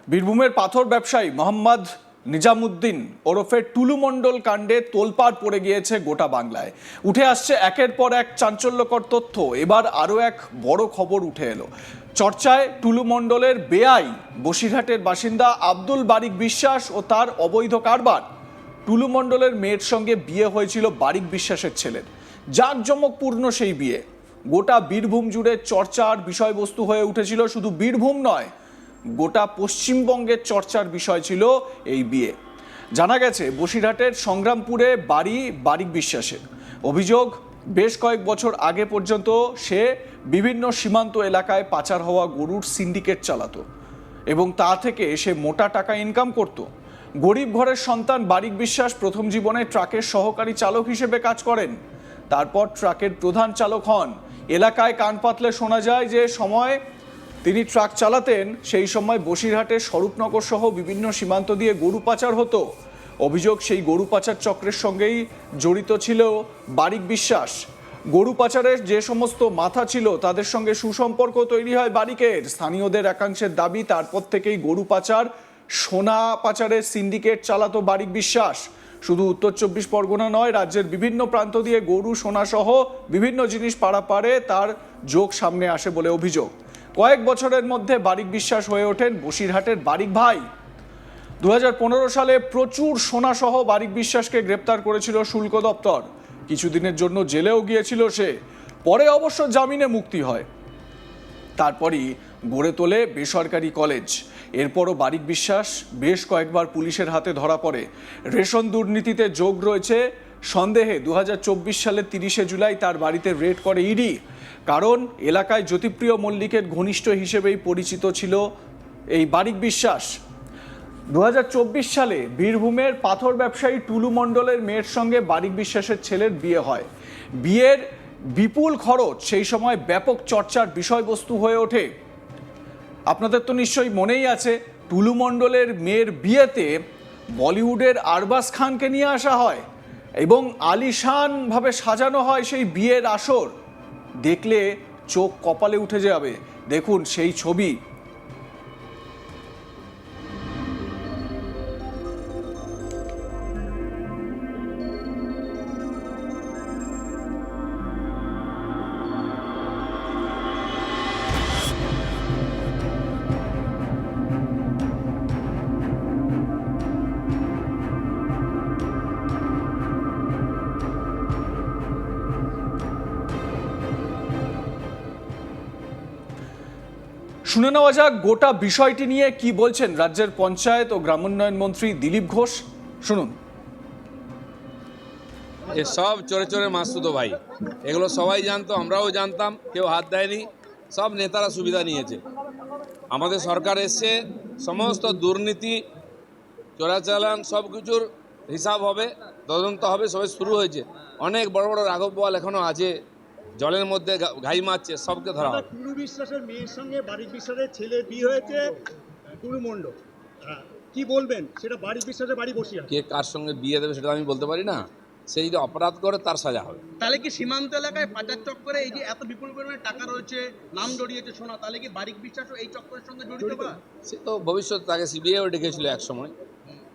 বীরভূমের পাথর ব্যবসায়ী মোহাম্মদ নিজামুদ্দিন ওরফে টুলু মণ্ডল কাণ্ডে তোলপাড় পড়ে গিয়েছে গোটা বাংলায়। উঠে আসছে একের পর এক চাঞ্চল্যকর তথ্য। এবার আরও এক বড় খবর উঠে এলো। চর্চায় টুলু মণ্ডলের বেআই বসিরহাটের বাসিন্দা আব্দুল বারিক বিশ্বাস ও তার অবৈধ কারবার। টুলু মণ্ডলের মেয়ের সঙ্গে বিয়ে হয়েছিল বারিক বিশ্বাসের ছেলের। জাঁকজমকপূর্ণ সেই বিয়ে গোটা বীরভূম জুড়ে চর্চার বিষয়বস্তু হয়ে উঠেছিল। শুধু বীরভূম নয়, গোটা পশ্চিমবঙ্গের চর্চার বিষয় ছিল এই বিয়ে। জানা গেছে বসিরহাটের সংগ্রামপুরে বাড়ি বারিক বিশ্বাসের। অভিযোগ, বেশ কয়েক বছর আগে পর্যন্ত সে বিভিন্ন সীমান্ত এলাকায় পাচার হওয়া গরুর সিন্ডিকেট চালাতো এবং তা থেকে সে মোটা টাকা ইনকাম করত। গরিব ঘরের সন্তান বারিক বিশ্বাস প্রথম জীবনে ট্রাকের সহকারী চালক হিসেবে কাজ করেন, তারপর ট্রাকের প্রধান চালক হন। এলাকায় কান পাতলে শোনা যায় যে সময় তিনি ট্রাক চালাতেন সেই সময় বসিরহাটের স্বরূপনগর সহ বিভিন্ন সীমান্ত দিয়ে গরু পাচার হতো। অভিযোগ, সেই গরু পাচার চক্রের সঙ্গেই জড়িত ছিল বারিক বিশ্বাস। গরু পাচারের যে সমস্ত মাথা ছিল তাদের সঙ্গে সুসম্পর্ক তৈরি হয় বারিকের। স্থানীয়দের একাংশের দাবি, তারপর থেকেই গরু পাচার, সোনা পাচারের সিন্ডিকেট চালাতো বারিক বিশ্বাস। শুধু উত্তর 24 পরগনা নয়, রাজ্যের বিভিন্ন প্রান্ত দিয়ে গরু, সোনা সহ বিভিন্ন জিনিস পারাপারে তার যোগ সামনে আসে বলে অভিযোগ। কয়েক বছরের মধ্যে বারিক বিশ্বাস হয়ে ওঠেন বসিরহাটের বারিক ভাই। 2015 সালে প্রচুর সোনা সহ বারিক বিশ্বাসকে গ্রেপ্তার করেছিল শুল্ক দপ্তর। কিছুদিনের জন্য জেলেও গিয়েছিল সে, পরে অবশ্য জামিনে মুক্তি হয়। তারপরই গড়ে তোলে বেসরকারি কলেজ। এরপরও বারিক বিশ্বাস বেশ কয়েকবার পুলিশের হাতে ধরা পড়ে। রেশন দুর্নীতিতে যোগ রয়েছে সন্দেহে 2024 সালের 30শে জুলাই তার বাড়িতে রেড করে ইডি। কারণ এলাকায় জ্যোতিপ্রিয় মল্লিকের ঘনিষ্ঠ হিসেবেই পরিচিত ছিল এই বারিক বিশ্বাস। 2024 সালে বীরভূমের পাথর ব্যবসায়ী টুলু মণ্ডলের মেয়ের সঙ্গে বারিক বিশ্বাসের ছেলের বিয়ে হয়। বিয়ের বিপুল খরচ সেই সময় ব্যাপক চর্চার বিষয়বস্তু হয়ে ওঠে। আপনাদের তো নিশ্চয়ই মনেই আছে, টুলু মণ্ডলের মেয়ের বিয়েতে বলিউডের আরবাজ খানকে নিয়ে আসা হয় এবং আলিশানভাবে সাজানো হয় সেই বিয়ের আসর। দেখলে চোখ কপালে উঠে যাবে। দেখুন সেই ছবি। শুনে নেওয়া যাক গোটা বিষয়টি নিয়ে কি বলছেন রাজ্যের পঞ্চায়েত ও গ্রামোন্নয়ন মন্ত্রী দিলীপ ঘোষ। শুনুন। সব চোরে চোরে মাসুদ ভাই, এগুলো সবাই জানতো, আমরাও জানতাম, কেউ হাত দেয়নি। সব নেতারা সুবিধা নিয়েছে। আমাদের সরকার এসছে, সমস্ত দুর্নীতি, চোরাচালান সব কিছুর হিসাব হবে, তদন্ত হবে, সবাই শুরু হয়েছে। অনেক বড় বড় রাঘব বোয়াল এখনো আছে, জলের মধ্যে ঘাই মারছে, সবকে ধরা হবে। টুলু বিশ্বাসের মেয়ের সঙ্গে বারিক বিশ্বাসের ছেলের বিয়ে হয়েছে, টুলু মণ্ডল। কি বলবেন? সেটা বারিক বিশ্বাসের বাড়ি বসিয়া, কে কার সঙ্গে বিয়ে দেবে সেটা আমি বলতে পারি না। সে যদি অপরাধ করে তার সাজা হবে। তাহলে কি সীমান্ত এলাকায় পাচার চক্করে এই যে এত বিপুল পরিমাণে টাকা রয়েছে, নাম জড়িয়েছে সোনা, তাহলে কি বারিক বিশ্বাসও এই চক্করের সঙ্গে জড়িত? সে তো ভবিষ্যতে তাকে সিবিআইও ডেকেছিল এক সময়।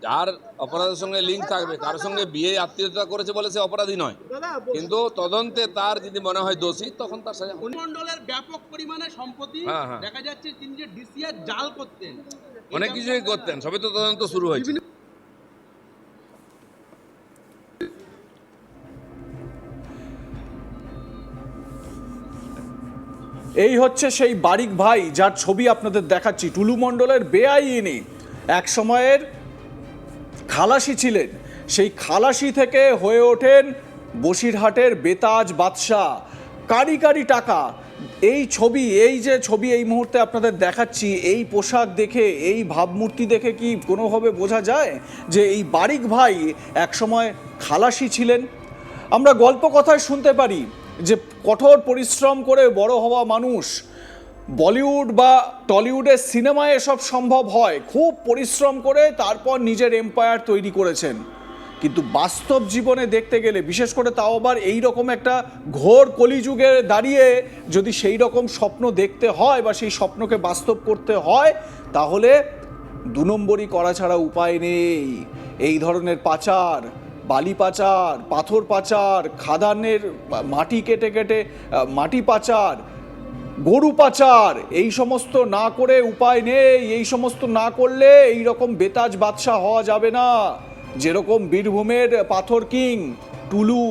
যার অপরাধের সঙ্গে লিঙ্ক থাকবে, কার সঙ্গে বিয়ে আত্মীয়তা করেছে বলে সে অপরাধী নয়, কিন্তু তদন্তে তার যদি মনে হয় দোষী তখন তার সাজা হবে। মণ্ডলের ব্যাপক পরিমাণে সম্পত্তি দেখা যাচ্ছে, তিনি যে ডিসিআর জাল করতেন, অনেক কিছুই করতেন, সবে তো তদন্ত শুরু হয়েছে। এই হচ্ছে সেই বারিক ভাই যার ছবি আপনাদের দেখাচ্ছি। টুলু মণ্ডলের বেআই ইনি এক সময়ের খালাসি ছিলেন। সেই খালাসি থেকে হয়ে ওঠেন বসিরহাটের বেতাজ বাদশাহ। কারি কারি টাকা। এই ছবি, এই যে ছবি এই মুহূর্তে আপনাদের দেখাচ্ছি, এই পোশাক দেখে, এই ভাবমূর্তি দেখে কি কোনোভাবে বোঝা যায় যে এই বারিক ভাই একসময় খালাসি ছিলেন? আমরা গল্প কথায় শুনতে পারি যে কঠোর পরিশ্রম করে বড় হওয়া মানুষ, বলিউড বা টলিউডের সিনেমায় এসব সম্ভব হয়, খুব পরিশ্রম করে তারপর নিজের এম্পায়ার তৈরি করেছেন। কিন্তু বাস্তব জীবনে দেখতে গেলে, বিশেষ করে তাও আবার এই রকম একটা ঘোর কলিযুগে দাঁড়িয়ে যদি সেই রকম স্বপ্ন দেখতে হয় বা সেই স্বপ্নকে বাস্তব করতে হয়, তাহলে দু নম্বরই করা ছাড়া উপায় নেই। এই ধরনের পাচার, বালি পাচার, পাথর পাচার, খাদানের মাটি কেটে কেটে মাটি পাচার, গরু পাচার, এই সমস্ত না করে উপায় নেই। এই সমস্ত না করলে এই রকম বেতাজ বাদশা হওয়া যাবে না। যেরকম বীরভূমের পাথর কিং টুলু,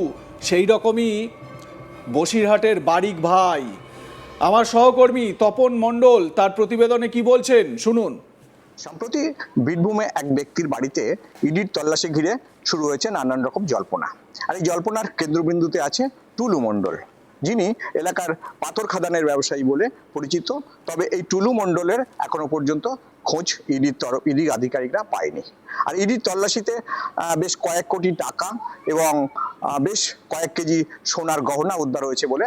সেই রকমই বসিরহাটের বারিক ভাই। আমার সহকর্মী তপন মণ্ডল তার প্রতিবেদনে কি বলছেন শুনুন। সম্প্রতি বীরভূমে এক ব্যক্তির বাড়িতে ইডির তল্লাশি ঘিরে শুরু হয়েছে নানান রকম জল্পনা। আর এই জল্পনার কেন্দ্রবিন্দুতে আছে টুলু মণ্ডল, যিনি এলাকার পাথর খাদানের ব্যবসায়ী বলে পরিচিত। তবে এই টুলু মণ্ডলের এখনো পর্যন্ত খোঁজ ইডির আধিকারিকরা পায়নি। আর ইডির তল্লাশিতে বেশ কয়েক কোটি টাকা এবং বেশ কয়েক কেজি সোনার গহনা উদ্ধার হয়েছে বলে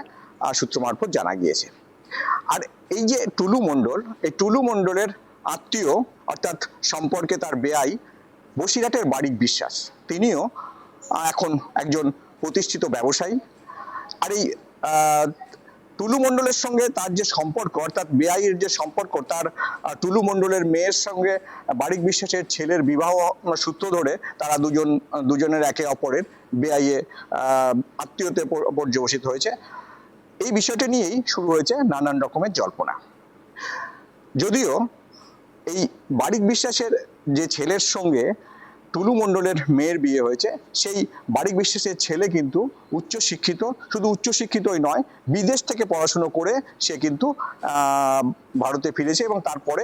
সূত্র মারফত জানা গিয়েছে। আর এই যে টুলু মণ্ডল, এই টুলু মণ্ডলের আত্মীয় অর্থাৎ সম্পর্কে তার বেয়াই বসিরহাটের বারিক বিশ্বাস, তিনিও এখন একজন প্রতিষ্ঠিত ব্যবসায়ী। আর এই টুলু মণ্ডলের সঙ্গে তার যে সম্পর্ক, অর্থাৎ বেআইয়ের যে সম্পর্ক, তার টুলু মণ্ডলের মেয়ের সঙ্গে বারিক বিশ্বাসের ছেলের বিবাহ সূত্র ধরে তারা দুজনের একে অপরের বেআইয়ে আত্মীয়তে পর্যবসিত হয়েছে। এই বিষয়টা নিয়েই শুরু হয়েছে নানান রকমের জল্পনা। যদিও এই বারিক বিশ্বাসের যে ছেলের সঙ্গে টুলু মণ্ডলের মেয়ের বিয়ে হয়েছে, সেই বারিক বিশ্বাসের ছেলে কিন্তু উচ্চশিক্ষিত, শুধু উচ্চশিক্ষিতই নয়, বিদেশ থেকে পড়াশুনো করে সে কিন্তু ভারতে ফিরেছে এবং তারপরে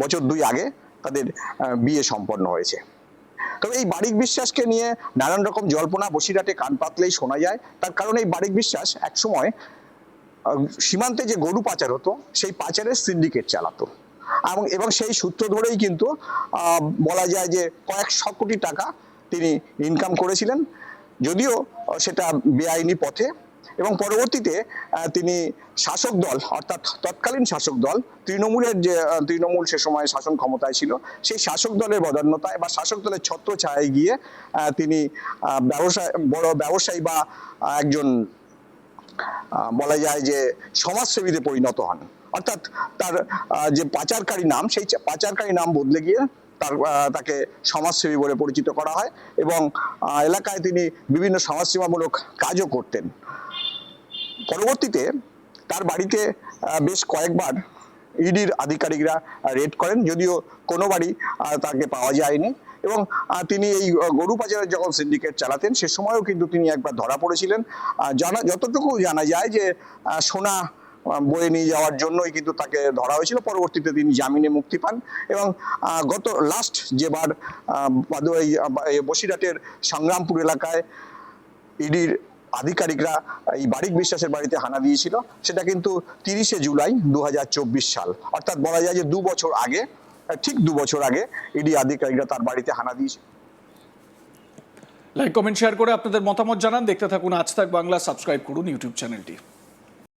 বছর 2 আগে তাদের বিয়ে সম্পন্ন হয়েছে। তবে এই বারিক বিশ্বাসকে নিয়ে নানান রকম জল্পনা বসিরহাটে কান পাতলেই শোনা যায়। তার কারণ এই বারিক বিশ্বাস একসময় সীমান্তে যে গরু পাচার হতো, সেই পাচারের সিন্ডিকেট চালাতো এবং সেই সূত্র ধরেই কিন্তু বলা যায় যে কয়েকশো কোটি টাকা তিনি ইনকাম করেছিলেন, যদিও সেটা বেআইনি পথে। এবং পরবর্তীতে তিনি শাসক দল, অর্থাৎ তৎকালীন শাসক দল তৃণমূল সে সময় শাসন ক্ষমতায় ছিল, সেই শাসক দলের বদান্যতায় বা শাসক দলের ছত্রছায়ায় গিয়ে তিনি বড় ব্যবসায়ী বা একজন বলা যায় যে সমাজসেবীতে পরিণত হন। অর্থাৎ তার যে পাচারকারী নাম, সেই পাচারকারী নাম বদলে গিয়ে তাকে সমাজসেবী বলে পরিচিত করা হয় এবং এলাকায় তিনি বিভিন্ন সমাজসেবামূলক কাজও করতেন। পরবর্তীতে তার বাড়িতে বেশ কয়েকবার ইডির আধিকারিকরা রেড করেন, যদিও কোনোবারই তাকে পাওয়া যায়নি। এবং তিনি এই গরু পাচারের যখন সিন্ডিকেট চালাতেন, সে সময়ও কিন্তু তিনি একবার ধরা পড়েছিলেন। যতটুকু জানা যায় যে সোনা বয়ে নিয়ে যাওয়ার জন্যই কিন্তু তাকে ধরা হয়েছিল। পরবর্তীতে তিনি জামিনে মুক্তি পান এবং গত লাস্ট যেবার বসিরহাটের সংগ্রামপুর এলাকায় ইডির আধিকারিকরা এই বারিক বিশ্বাসের বাড়িতে হানা দিয়েছিল, সেটা কিন্তু 30শে জুলাই 2024 সাল, অর্থাৎ বলা যায় যে 2 বছর আগে, ঠিক 2 বছর আগে ইডি আধিকারিকরা তার বাড়িতে হানা দিয়েছিল। লাইক, কমেন্ট, শেয়ার করে আপনাদের মতামত জানান। দেখতে থাকুন আজ তাক বাংলা, সাবস্ক্রাইব করুন ইউটিউব চ্যানেলটি।